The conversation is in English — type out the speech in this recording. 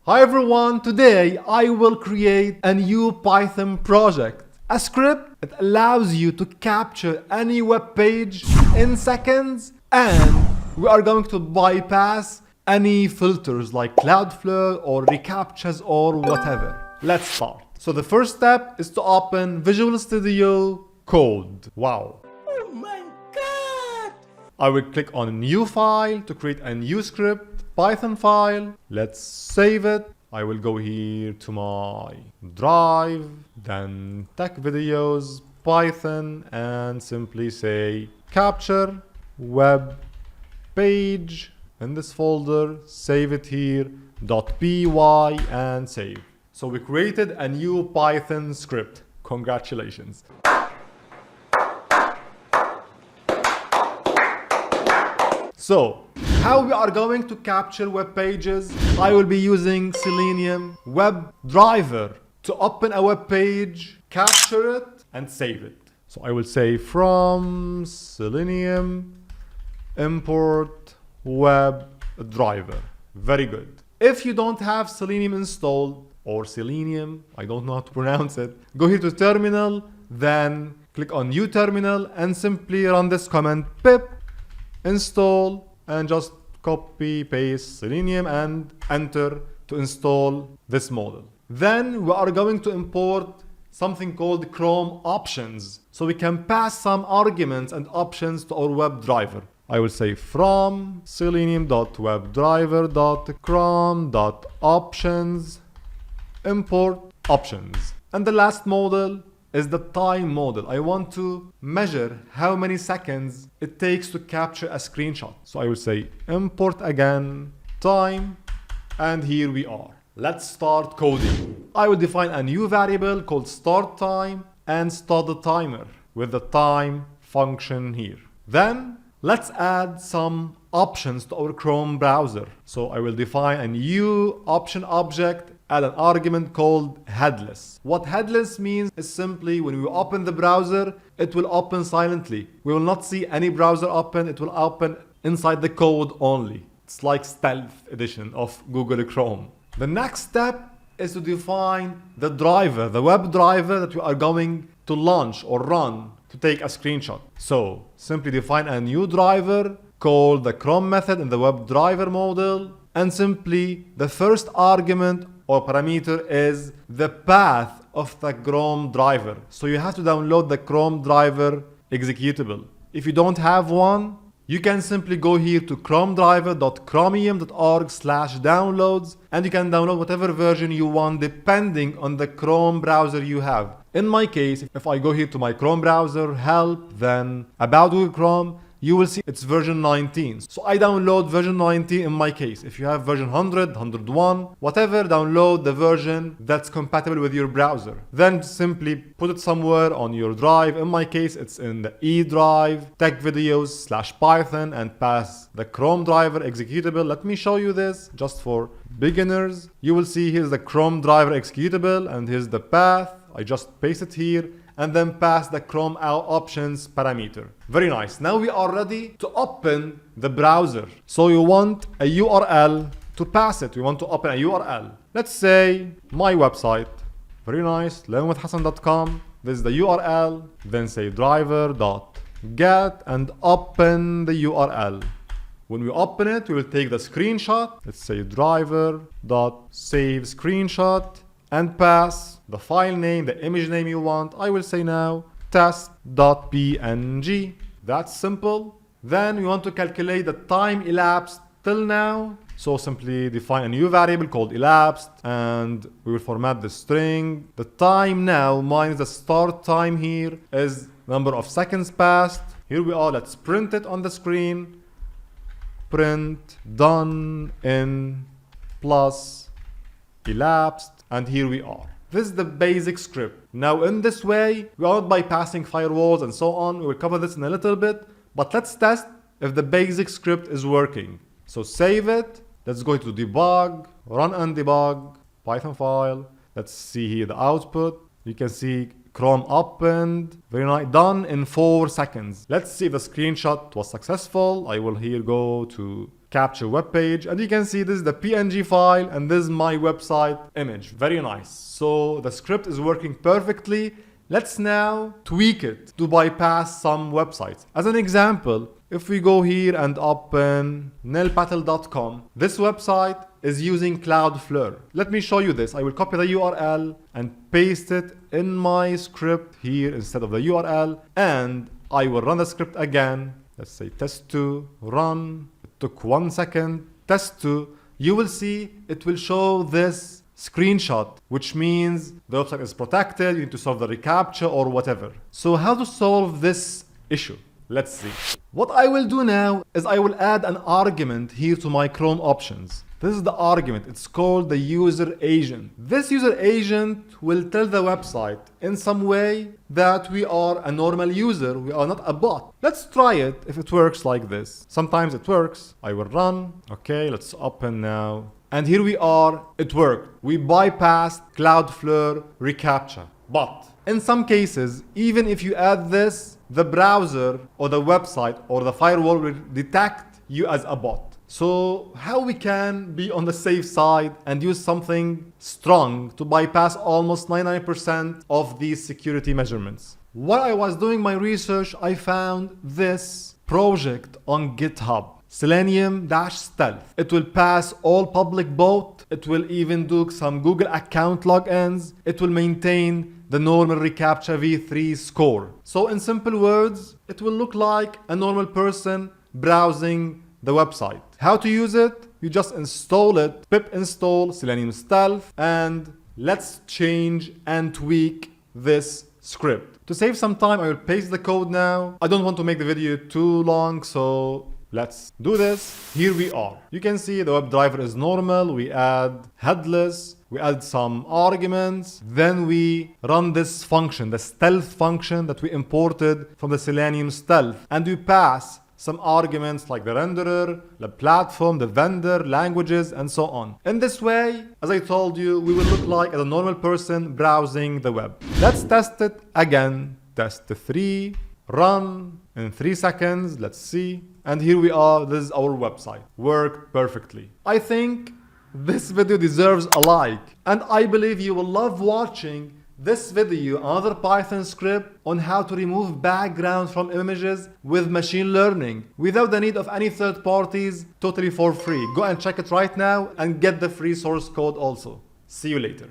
Hi everyone, today I will create a new Python project. A script that allows you to capture any web page in seconds, and we are going to bypass any filters like Cloudflare or reCAPTCHAs or whatever. Let's start. So the first step is to open Visual Studio Code. Wow. Oh my god! I will click on a new file to create a new script, Python file. Let's save it. I will go here to my drive, then tech videos, Python, and simply say capture web page in this folder, save it here, .py, and save. So we created a new Python script. Congratulations. So, how we are going to capture web pages? I will be using Selenium WebDriver to open a web page, capture it, and save it. So I will say from Selenium import WebDriver. Very good. If you don't have Selenium installed, or Selenium, I don't know how to pronounce it, go here to terminal, then click on new terminal and simply run this command pip install, and just copy paste Selenium and enter to install this model. Then we are going to import something called Chrome options, so we can pass some arguments and options to our WebDriver. I will say from selenium.webdriver.chrome.options import options. And the last model is the time model. I want to measure how many seconds it takes to capture a screenshot. So I will say import again time, and here we are. Let's start coding. I will define a new variable called start time and start the timer with the time function here. Then let's add some options to our Chrome browser. So I will define a new option object, add an argument called headless. What headless means is simply when we open the browser, it will open silently. We will not see any browser open, it will open inside the code only. It's like stealth edition of Google Chrome. The next step is to define the driver, the web driver that we are going to launch or run to take a screenshot. So simply define a new driver, call the Chrome method in the WebDriver model, and simply the first argument or parameter is the path of the Chrome driver. So you have to download the Chrome driver executable. If you don't have one, you can simply go here to chromedriver.chromium.org/downloads, and you can download whatever version you want depending on the Chrome browser you have. In my case, if I go here to my Chrome browser, help, then about Google Chrome, you will see it's version 19. So I download version 19 in my case. If you have version 100, 101, whatever, download the version that's compatible with your browser. Then simply put it somewhere on your drive. In my case, it's in the E drive, tech videos /Python, and pass the Chrome driver executable. Let me show you this just for beginners. You will see here's the Chrome driver executable, and here's the path. I just paste it here and then pass the Chrome options parameter. Very nice. Now we are ready to open the browser. So you want a URL to pass it. We want to open a URL. Let's say my website. Very nice. learnwithhasan.com. This is the URL. Then say driver.get and open the URL. When we open it, we will take the screenshot. Let's say driver.save screenshot and pass the file name, the image name you want. I will say now test.png. That's simple. Then we want to calculate the time elapsed till now. So simply define a new variable called elapsed, and we will format the string. The time now minus the start time here is number of seconds passed. Here we are. Let's print it on the screen. Print done in plus elapsed, and here we are. This is the basic script. Now in this way, we are not bypassing firewalls and so on. We will cover this in a little bit, but let's test if the basic script is working. So save it. Let's go to debug, run and debug, Python file. Let's see here the output. You can see Chrome opened. Very nice. Done in 4 seconds. Let's see if the screenshot was successful. I will here go to capture web page, and you can see this is the PNG file and this is my website image. Very nice. So the script is working perfectly. Let's now tweak it to bypass some websites. As an example, if we go here and open nilpatel.com, this website is using Cloudflare. Let me show you this. I will copy the URL and paste it in my script here instead of the URL, and I will run the script again. Let's say test2, run. It took 1 second. Test2. You will see it will show this screenshot, which means the website is protected. You need to solve the reCAPTCHA or whatever. So how to solve this issue? Let's see. What I will do now is I will add an argument here to my Chrome options. This is the argument. It's called the user agent. This user agent will tell the website in some way that we are a normal user. We are not a bot. Let's try it if it works like this. Sometimes it works. I will run. Okay, let's open now. And here we are. It worked. We bypassed Cloudflare reCAPTCHA. But in some cases, even if you add this, the browser or the website or the firewall will detect you as a bot. So how we can be on the safe side and use something strong to bypass almost 99% of these security measurements? While I was doing my research, I found this project on GitHub. Selenium-Stealth. It will pass all public boot. It will even do some Google account logins. It will maintain the normal reCAPTCHA v3 score. So in simple words, it will look like a normal person browsing the website. How to use it? You just install it, pip install Selenium Stealth, and let's change and tweak this script. To save some time, I will paste the code now. I don't want to make the video too long, so let's do this. Here we are. You can see the WebDriver is normal. We add headless. We add some arguments. Then we run this function, the stealth function that we imported from the Selenium Stealth. And we pass some arguments like the renderer, the platform, the vendor, languages, and so on. In this way, as I told you, we will look like a normal person browsing the web. Let's test it again. Test 3, run in 3 seconds. Let's see. And here we are. This is our website. Worked perfectly. I think this video deserves a like. And I believe you will love watching this video, another Python script on how to remove background from images with machine learning without the need of any third parties, totally for free. Go and check it right now and get the free source code also. See you later.